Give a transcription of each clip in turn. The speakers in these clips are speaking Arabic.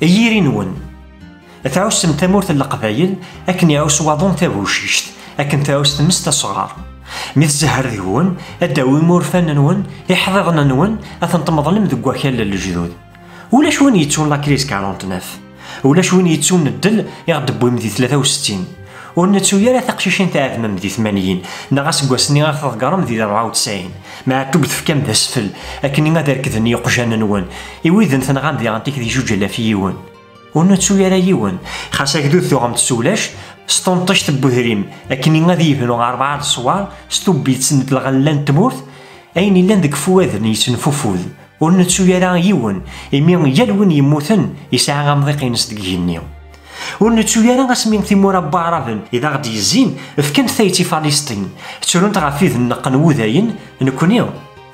ييري نون تعوسم تمورت القبايل أكن يعوس واضون تابوشيشت أكن تعوس تمس تصغار ميت زهر ذيون أداوي مورفان نون يحضرنا نون أثنت مظلم ذو وكال الجدود ولاش وين يتسون لاكريس 49 ولاش وين يتسون الدل يغدبو مدي 63 ونتسو يالا تقشيشين تاع مدي 80 نغاس كواسني غا تذكر مدي 94 مع توبت في كام ذا سفل لكن غا داركذن يقجان نون يويذن ثنغام دي غانتيك دي جوج لا في يون ونتسو يالا يون خاصك دو ثوغم تسولاش ستونطش تبوهريم لكن غادي يبنو 4 الصوار ستوبيت سنة الغلان تمورت أين إلا ذك فواذن يتنفوفوذ ونتسو يالا يون يمين يالون يموتن يسعى غامضيق ينس دقينيو ونتسو يالا غاسمين ثيمورا بعرفن إذا غادي يزين فكان ثايتي فلسطين تسولون تغافيذ النقن وذاين نكونيو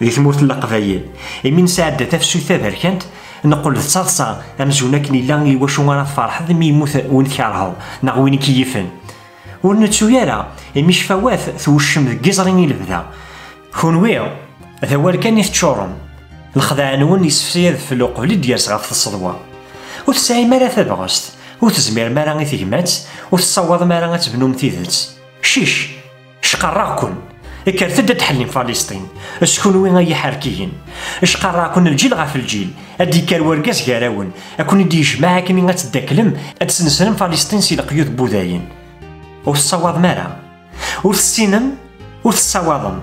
ذي ثمورت القبايل يمين سعادة تفسو ثابر كانت نقول تصاصا أمزونا كني لا يواشو غانا فرح ذي ميموت وين كارهو نا وين كيفن ونتسو يالا مش فواث ثوشم الجزرين البدا كونويو ذا كان يتشورم الخدعان ون يسفسير في القبل ديالس غاف الصدوة وتسعي مالا ثبغست وتزمير مالا غي تجمات وتصوض مالا غتبنو متيذت شيش شقراكن كارثة تحلم فلسطين شكون وين غي حاركيين شقراكن الجيل غاف الجيل ادي كار ورقاس كاراون اكون يدي يجمع كني غتداكلم اتسنسلم فلسطين سي القيود بوذاين وتصوض مالا وتسينم وتصوضم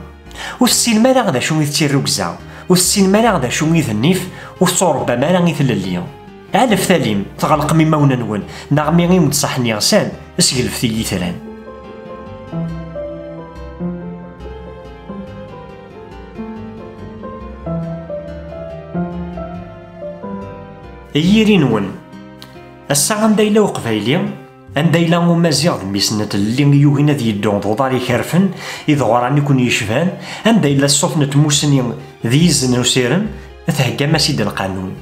والسين مالا غدا شو يثير ركزا والسين مالا غدا شو يذنيف والصوربا مالا يثلليا عالف ثاليم تغلق مما وننون نغمي غي متصحني غسان اسقلف ثي ثران ييري نون الساعة ندايلا وقبايلي ندايلا ومازيغ ميسنة اللي يوهينا ذي الدون ضوضاري كارفن إذا غراني كون يشفان ندايلا الصوفنة موسني ذي يزن وسيرن تهكا مسيد القانون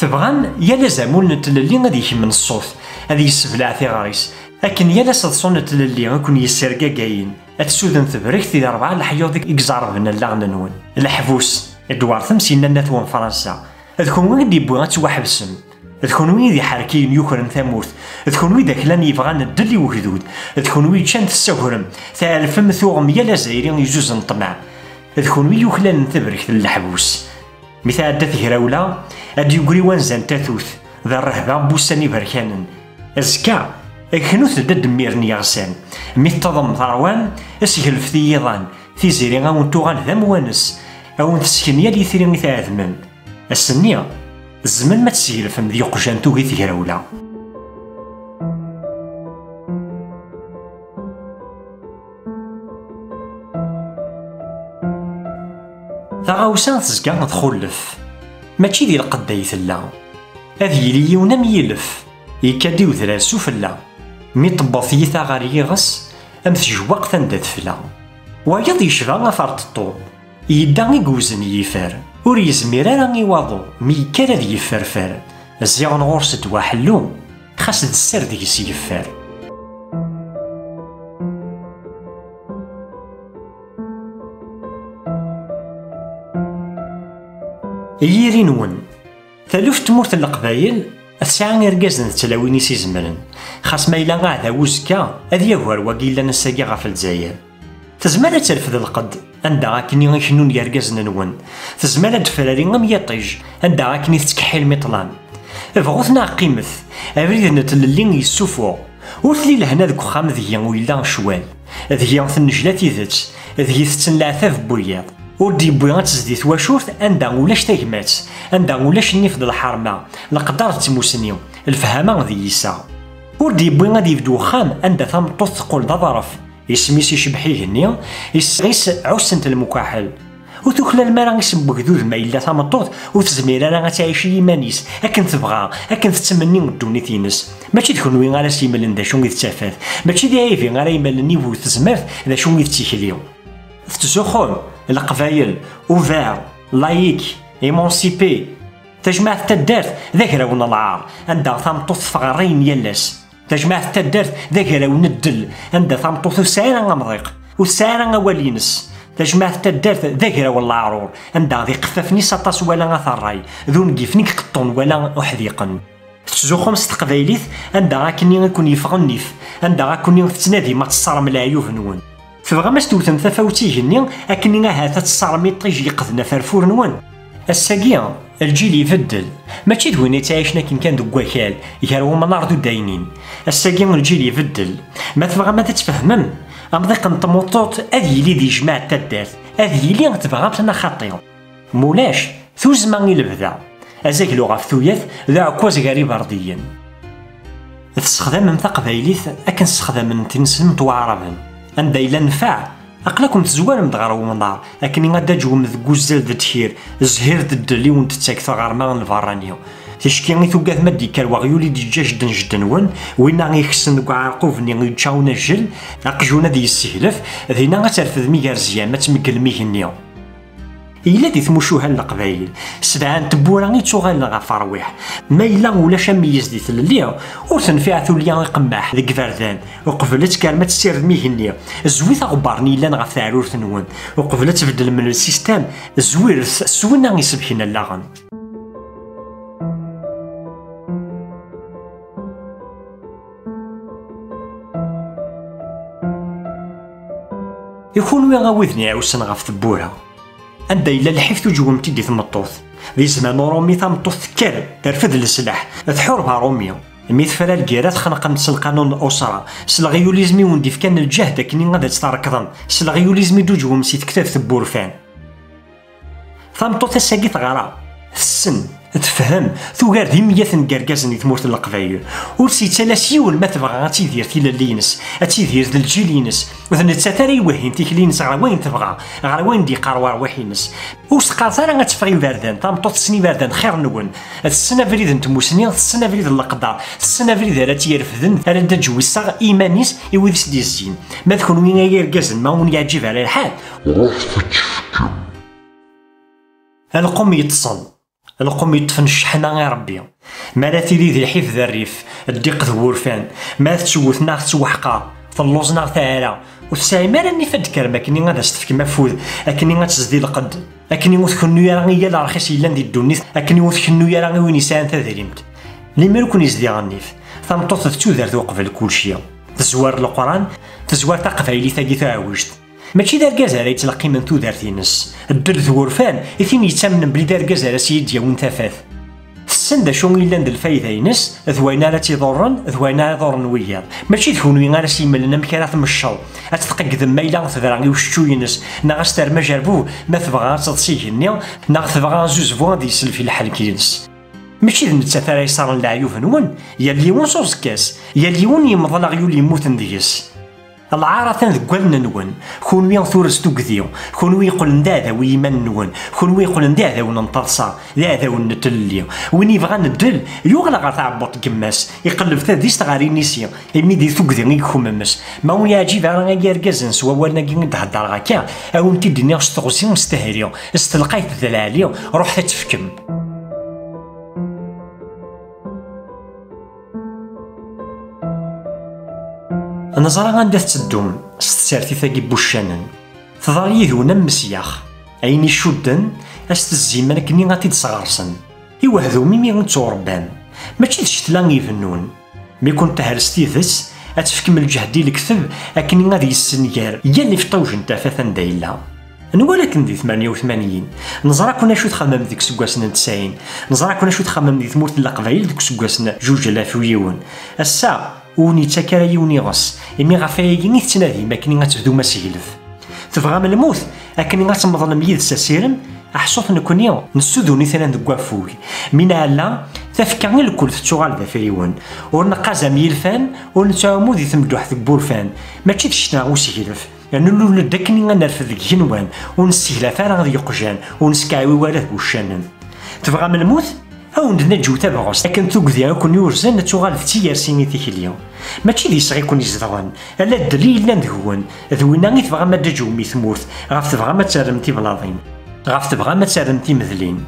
تبغان يالا زامون نتللي غادي يكمل الصوت هذه يسبلع ثغاريس لكن يالا صدصون نتللي غيكون يسرقا كاين اتسودن تبريك ذي 4 الحيوض يكزار بنا اللغن نون الحبوس ادوار ثمسين ناتوان فرنسا تكون وين يبغى توحبسم تكون وين ذي حركين يوكرن ثمورت تكون وين ذاك لان يبغى الدلي وهدود تكون وين كانت السهرم ثالفم ثوغم يالا زايرين يجوز نطمع تكون وين يوكلان تبرك الحبوس مثال دات هراولا ادي يقري وانزان تاثوث ذا الرهبان بوساني بركانن ازكا اكنوث داد ميرني غسان ميت تضم ثروان اسهل في ثيضان في زيري غاون توغان ذا موانس او تسكن يالي ثيري ثاثمن السنية الزمن ما تسهل فم ذي قجان توغي ثيراولا ثغاوسان تزكا تخلف ماشي ديال القدا يثلا هذ يلي يونام يلف يكادي وثلاث سفلا مي طبط يثا غار يغس ام تجواق ثندا تفلا ويض يشفى غفرت الطول يدا يقوزن يفار ور يزمير راه يواضو مي كان ذي يفرفر زيغن غورس دوا حلو خاص السر ديك يفار ييري نون ثالوث تمورت القبايل الساعة يرقازن تلاويني سيزمرن خاص ما إلا غادا وزكا هذ يهوار وكيلا نساقي غاف الجزائر تزمالة ترفد القد عندها غاكني غيكنون يرقازن نون تزمالة تفراري غم يطيج عندها غاكني تتكحيل مطلان بغوثنا قيمث أبريد نتللين يسوفو وثلي لهنا ذك خام ذي ويلا شوال ذي ثنجلات يذت ذي تتنلعثاف بوياض ودي بويغات تزديت واشورت عندها ولاش تاكمات عندها ولاش نفض الحرمة لقدر تموسنيو الفهامة ذي يسا ودي بويغات يبدو خام عندها ثمطوط تقول ذا ظرف يسميسي شبحيه هنيا يسغيس عسنت المكاحل وتوكل المرا يسبو كذوذ ما إلا ثمطوط وتزمير أنا غتعيش يمانيس أكن تبغى أكن تتمني ودوني تينس ماشي تكون وين غالا سيملن ذا شون يتسافات ماشي ذا عيفي غالا يملني وتزمرت ذا شون يتسيكليو تتزخون القبايل اوفير لايك ايمونسيبي تجمع الدارت ذاك راون العار عندها ثمطوط فغرين يلاس تجمع الدارت ذاك راون الدل عندها ثمطوط سايرة مضيق وسايرة والينس تجمع الدارت ذاك راون العرور عندها ذي قفافني سطاس ولا غثراي ذو نقيفنيك قطون ولا احذيقا تزوخم ستقبايليت عندها أكني يكون يفغن نيف، عندها أكني تتنادي ما تصارم العيوب نون. تبغى ما ستوتم تفاوتيهني أكني هاتا تصارمي طيج يقذنا فرفور نون. الساقيا الجيل يبدل، ماشي دوين يتعايشنا كي كان دوك وكال يهرو منار دو داينين. الساقيا الجيل يبدل، ما تبغى ما تتفهمم أمضيق نطموطوط أذي لي دي جماعة تدات، أذي لي تبغى بتنا خاطيو مولاش ثوزما البدا أزاك لغة ثويث ذا عكواز غريب أرضيا. تستخدم من تقبايليت أكن تستخدم من تنسلم توعربا عند إلا نفع أقلكم تزوال مدغر ومنار أكني غادا جوم ذكوزال ذا تخير زهير ذا ونت تاكثر غارما الفرانيو تشكي غي توقات مدي كالوغيولي دي جدن جدن وين غيخسن كاع عرقوفني غيتشاونا الجل أقجونا دي السهلف ذينا غترفد ميغار زيان ما تمكل ميهنيو. إلا دي ثموشوها القبايل سبعان تبورا غي تشوغال غا فرويح ما إلا ولاش ميز دي ثلليا وتنفع ثوليا يقماح ذيك فردان وقبلت كالما تسير ميهنيا زويت غبارني إلا غا ثارور ثنون وقبلت تبدل من السيستم زويرث سوينا غي سبحنا اللاغن. يكون وين غاوذني عاوسن غا ثبورا عندها إلا الحيف تجوم تدي ثمطوث ذي زمان رومي ثمطوث كار ترفد السلاح تحورها روميو ميت فلا الكيرات خنقا نتس القانون الأسرة سلغيوليزمي ونديف كان الجهد كني غادا تستركضن سلغيوليزمي دوجوم سيت كتاب ثبور فان ثمطوث الساقي ثغرا السن تفهم ثوغار ذي ميات نكاركازني ثمورت القبايل ورسي تلاسيول ما تبغى تيدير تيلا لينس تيدير ذا الجيلينس وذن تساتاري وهين تيكلينس على وين تبغى على وين دي قروار وحينس وسقار ثاني غتفغي باردان تامطوط سني باردان خير نون السنه فريد نتموسني السنه فريد القدار السنه فريد راه تيرفدن راه تجوي صاغ ايمانيس يويدس دي الزين ما تكون وين يركزن ما ون يعجب على الحال القوم يتصل القوم يطفن الشحنة يا ربي ما لا تيري ذي حيف ذا الريف الديق ذورفان ما تسوثنا تسوحقا تلوزنا ثالا وتساعي ما راني فد كرما كني غادا ستفك مفوذ اكني غاتزدي القد اكني وثكنو يا راني يا رخيص يلا ندي الدونيث اكني وثكنو يا راني وين يسان تذريمت لي مالكون يزدي غنيف ثمطوط تودر توقف كلشي تزوار القران تزوار تقفايلي ثاقي تعاوجت ماشي دار كازا راه يتلقي من تودارتينس الدر ذورفان يثيم يتامن بلي دار كازا راه سيديا وين تفاث السن شو إلا ند الفايدة ينس ذوينا لا تيضرن ذوينا يضرن وياه ماشي تكونوا ينغا سيملنا مكانات مشاو اتتقد مايلا تذرا وشتو ينس ناغستر ما جربوه ما تبغى تصيغني ناغ تبغى زوز فوا دي سلفي الحل كينس ماشي نتا ثرا يصار العيوف نون يا ليون صوص كاس يا ليون يمضل غيول يموتن ديس العارة ذكوالنا نون كون وين ثورس توكذيو كون وين يقول نداذا ويمن نون كون وين يقول نداذا وننطرصا ذاذا ونتليو وين يبغى ندل يغلى غا تعبط كماس يقلب ثاديس غاري نيسيا يمي دي توكذي يخممس ما هو يعجب راه يركزن سوا والنا كي نتهضر غاكا او انت الدنيا استغسي مستهريو استلقيت ذلاليو روح تفكم نظرا غادا تدوم ستسارتي ثاقي بوشانن تظهر يذونا مسياخ عيني شودن استزيمان كني غاتي تصغرسن يوهذو ميمي غنتوربان ماشي تشتلا يفنون مي كنت هرستي ذس اتفكم الجهدي الكثب اكني غادي يسنيار يا اللي في طوج نتا فثن دايلا ولكن دي 88 نزرا كنا شو تخمم ديك سكواسنا 90 نزرا كنا شو تخمم ديك ثمورت القبايل ديك سكواسنا 2000 الساعه وني تاكرا يوني غص إمي غافايا ني تنادي ما كني غتبدو ما سيلف تبغى من الموت أكني غتمضل ميد ساسيرم أحصوت نكوني نسودوني ثلاث كوافوك من علا تفكرني الكل تشوغال ذا فيون ونقازا ميلفان ونتعامو ذي ثمدوح ذك بورفان ماشي تشتنا وسيلف يعني لو داكني غنرفد ذك جنوان ونسيلا فارغ ذي قجان ونسكاوي ولا وشانن تبغى من الموت أو نجو تابغوس لكن توكذي كون يورزن تشوغال في تيار سيني تيكليو ماشي دي صغي كون يزدغن الا الدليل لا ندهون ذوينا غي تبغى ما تجو ميثموت غاف تبغى ما تسرمتي بلاضين غاف تبغى ما تسرمتي مذلين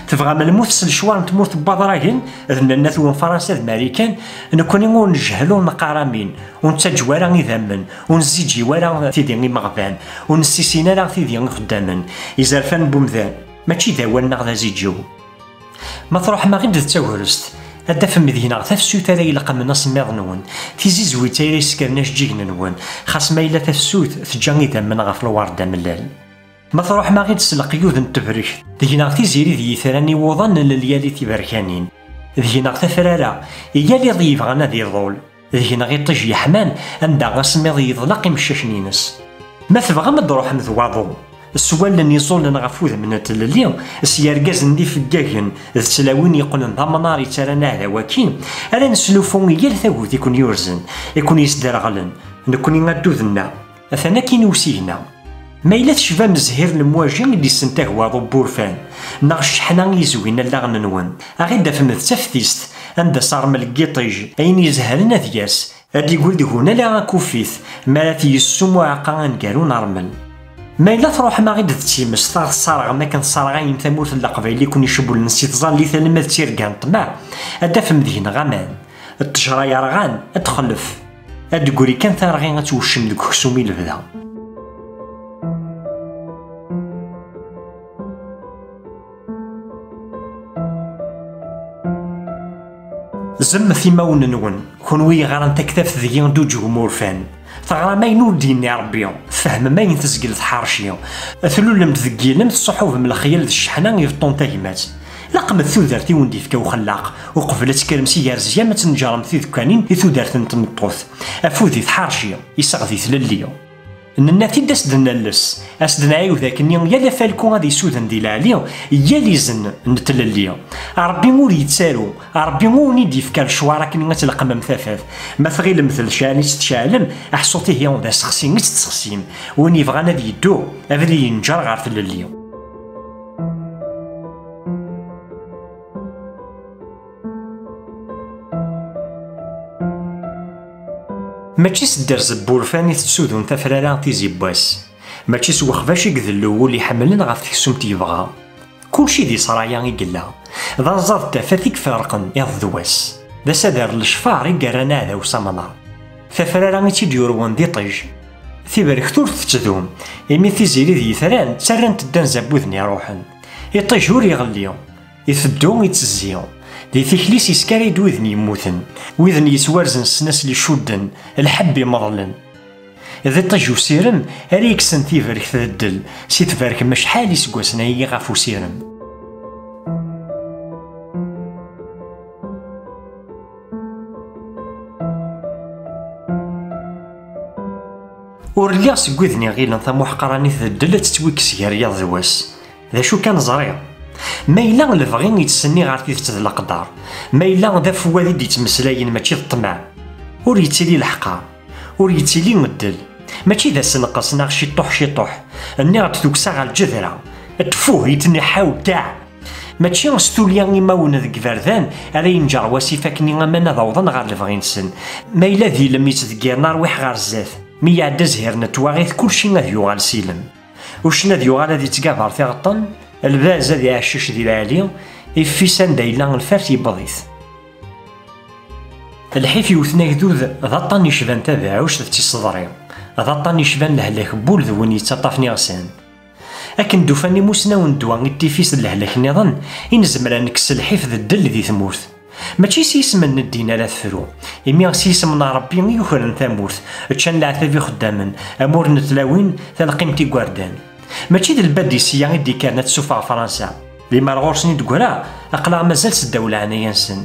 تبغى ما الموت الشوار تموت ببضراكن ذنا ثون فرنسا الماريكان نكوني نجهلو نقارامين ونتجوارا غيذمن ونزيد جوارا تيدي غي مغبان ونسيسينا راه تيدي غي خدامن يزرفان بومذان ماشي ذا والنا غدا زيد جو ما تروح ما غير تاورست هذا فم ذهنا تفسوت هذا إلا قمنا سميض نون تيزي زوي تايري سكرناش جيجن نون خاص ما إلا تفسوت تجاني دم غف الوردة ملال ما تروح ما غير تسلق يوذ نتبرك ذهنا تيزيري ذي ثراني وظن لليالي تبركانين ذهنا تفرارا يالي ضيف غانا ذي ضول ذهنا غير طجي حمان عندها غسميض يضلق مشاشنينس ما تبغى ما تروح مثواضو السؤال اللي يصول غفوذ من التللي سيارجاز ندي في الجاهن التلاوين يقولن ضمناري ترانا على واكين الا نسلوفون يال ثاوث يكون يورزن يكون يصدر غلن نكون غادو ذنا اثنا كي نوسينا ما إلا تشفى مزهير المواجهة اللي سنتهوا ضو بورفان ناغ الشحنة يزوين اللغن نون أغيدا فمذ تفتيست عند صار ملقيطيج أين يزهرنا ذياس أدي يقول هنا لا كوفيث ما تيسوم وعقا نقالو نرمل ما إلا تروح ما غيد تيمس ثار صارغ ما كان صارغين ثمورت القبائل يكون يشبو لنسي تظل لي ثلمة تيرقان طمع أدا فمذهن غمان التجرى يرغان أتخلف أدي قولي كان ثارغين أتوشم لك خسومي لبدا زم ثيماون نون كونوي غارن تكتف ذيان دو جمهور فان ثغرا ما ينور ديني ربي فهم ما ينتسقل تحارشيا اثلو لم تذكيلم الصحوف من الخيال ذي الشحنان يفطون تاهمات لقم الثودرتي وندي فكا وخلاق وقفلت كرمسي يارزيا ما تنجرم في ذكانين ثودرت نتمطوث افوذي تحارشيا يسغذي ثلليا الناتي داسدنا اللس اسدنا عيو ذاك النيون يا فالكون غادي يسودن دي العالية يا لي زن نتلليا ربي مور يتسالو ربي مور ندي فكا الشوارع كني غتلقى مثافات ما تغيل مثل شاني تتشالم احصوتيه هي ذا سخسين تسخسيم وني بغانا دي يدو افلي ينجر غير تلليا ماشي سدار زبورفاني تسودون تفرارا تيزي باس ماشي سوخفاش يقذلو اللي حملن غاف تحسوم تيبغى كلشي دي صرايا يقلا ذا نزاد تافاتيك فارقن يضواس ذا سادر الشفار يقرانا هذا وسامنا تفرارا تيديورون دي طيج ثيبارك ثور تتدوم إمي تيزيري ذي ثران تسران تدان زبوذني روحن يطيجور يغليو يثدون يتزيون دي تيكليس يسكاري دوذني يموتن وذن يسوارزن سناس لي شودن الحب يمضلن إذا طيجو سيرم أريك سنتي فارك تدل سي تفارك مشحال يسقوسنا يغافو سيرم ورليا سقوذني غيلن ثموح قراني تدل تتويكس يا ذواس ذا شو كان زريع ما إلا الفغين يتسني غير تيث الأقدار ما إلا ذا فوالد يتمسلاين ماشي الطمع ور يتيلي الحقار ور يتيلي مدل ماشي ذا سنقص ناغ شي طوح النيغ تثوكسا غا الجذرة تفوه يتنحاو تاع ماشي ستوليا يماون ذك فردان على ينجر واسيفا كني غامان ضوضن غير الفغين سن ما إلا ذي لم يتذكر نار ويح غير الزاف مي يعدى زهير نتواغيث كلشي غادي يوغال سيلم وشنا ذي يوغال هادي تقابر في غطن الباز هذا يعشش ديال العالي يفيسان دايلا الفارس يبضيث الحيف يوثنا يذوذ ذا طاني شبان تابعوش ذا تصدري ذا طاني شبان لهلاك بول ذوين يتطافني غسان أكن دوفاني موسنا وندوا التيفيس لهلاك نظن ينزمر نكس الحيف ذا الدل ذي ثمورث ماشي سيسم ندينا لا ثفرو إمي سيسمنا ربي يخرن ثمورث تشان العتابي خدامن أمور نتلاوين تلقيمتي قواردان ماشي ذا البادي سيا دي كانت سوفا فرنسا لي مارغورسني تقولا اقلا مازال سداولا عنايا نسن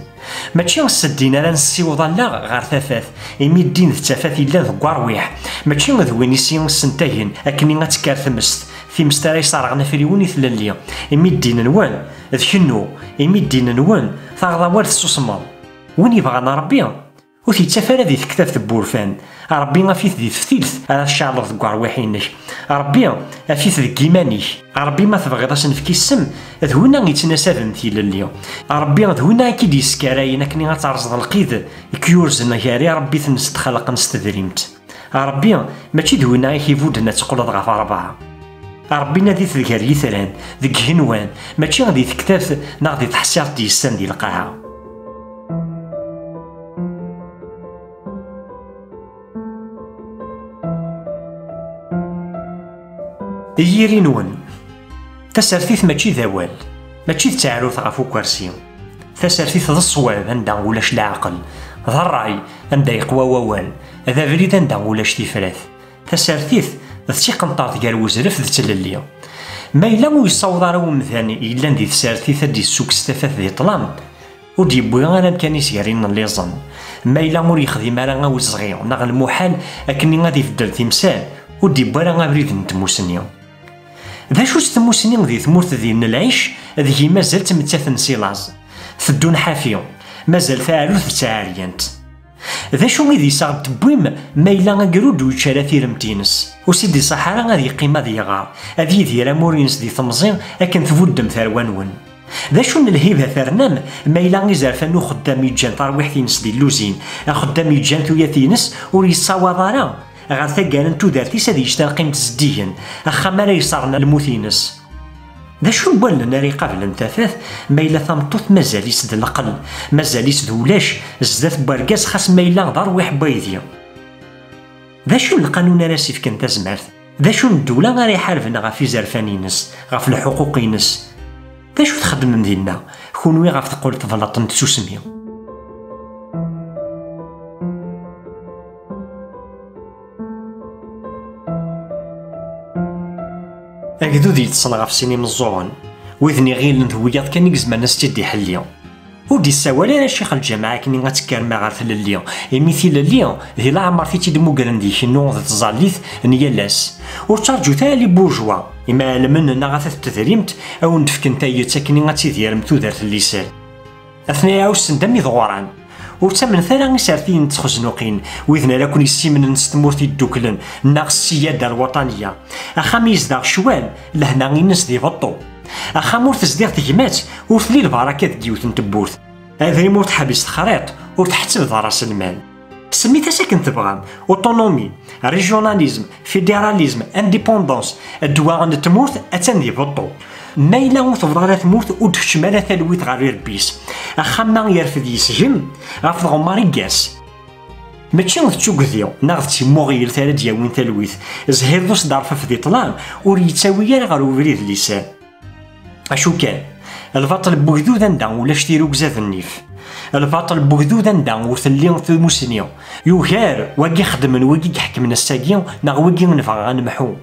ماشي نسدينا لا نسيوضا لا غير ثافات إمي الدين ثافات إلا ذو قرويح ماشي ذوين يسيون سنتاين أكني غتكار ثمست في مستري صارغنا في ريوني ثلاليا إمي الدين نوان ذكنو إمي الدين نوان ثاغضا وارث سوسمال وين يبغانا ربي وثي تسافر هذه كتاب بورفان ربي غافيث ذي ثلث على الشعر ذو قرويحينك ربي غافيث ذي كيمانيك ربي ما تبغيض نفكي السم ذونا يتناسبن ثيلاليا ربي ذونا كي ديسكاراين كني غتعرض القيد كيورزنا كاري ربي تنستخلق نستدريمت ربي ماشي ذونا كيفودنا تقول ضغف أربعة ربي نادي ذكر يثران ذك هنوان ماشي غادي تكتاف ناغدي تحسير ديسان ديال القاعة ييرينون تسرثيث ماشي ذوال ماشي تعالوث غفو كرسي تسرثيث ذا الصواب عندها ولاش العقل، ذا الرعي عندها يقوى ووال، هذا بريد عندها ولاش تفراث. تسرثيث ذا قنطار ديال وزرف ذا تلليا. ما إلا ويصوض راه ومثاني إلا ندي تسرثيث هادي السوق ستفاث ذي طلام وديبوي غانا كان يسيرين اللي ظن. ما إلا مور يخدم راه وزغيو ناغ المحال أكني غادي يفدل تمثال وديبوي راه بريد نتموسنيو. ذا شو تموسني ذي ثمورت ديال العيش هذه مازال تمتاث نسيلاز ثدون حافيو مازال فاعلوث تعاليانت. ذا شو غيدي صاغ تبويم ما إلا غاكرود ويتشارى ثيرمتينس وسيدي صحارى غادي قيمة ذي غار هذي ديال مورينس دي ثمزين أكن تفودم ثروانون. ذا شو الهيبة ثرنام ما إلا غيزرفانو خدام يجان طرويحتينس دي اللوزين خدام يجان ثوياثينس وريصاوض راه غير ثقالن تودارتيس هادي يشتان قيمة زديا أخا ما لا يصارنا الموثينس. ذا شو نبال ناري قبل نتافاث ما إلا ثمطوث مازال يسد القل مازال يسد ولاش زدات باركاس خاص ما إلا غدار ويحب يديا. ذا شو القانون راسي في كنت زمارت ذا شو الدولة غير يحاربنا غا في زرفانينس غا في الحقوقينس. ذا شو تخدم من دينا كونوي غا في تقول تفلطن تسوسميو. أكدو دي تصنغ في سينما الزورن وإذني غير نذوياض كان يقزمان ناس تدي حليا ودي السوالي على شيخ الجامعة كني غتكرما غير ثلاليا مثيل الليا ذي لا عمر فيتي دمو كراندي شنو ذا تزاليث نيا لاس وتشارجو تالي بورجوا إما لمن غاث تدريمت أو ندفكن تايا تاكني غاتيديرم تودرت الليسان أثناء عاوس ندمي ضغوران وتمن ثلا سارتين تخزنوقين وإذن لا كون يسيمن نستمورتي الدوكلن ناقص السيادة الوطنية أخا ميزداغ شوال لهنا غينس دي بطو أخا مور تزديغ تجمات وثلي البركة ديوث نتبورث هذا مور تحبس الخريط وتحتسب ذا راس المال سميتها ساكن تبغام اوتونومي ريجيوناليزم فيدراليزم انديبوندونس الدواء نتمورث أتن دي بطو ما إلا وتفضل تموت ودفشمالة ثلويت غير ربيس أخا ما يرفض يسجم غاف غماري كاس ماشي تشوك ذيو ناغ تيموغيل ثلاث دياوين ثلويت زهير دوس دارفة في ذي طلام وريتساوي غير وفريد اللسان. أشو كان الباطل بوكدود ندا ولا شتيرو كزاف النيف الباطل بوكدود ندا وثلين ثموسنيو يوهار واقي خدمن واقي يحكمنا الساقيو ناغ واقي نفغ غنمحو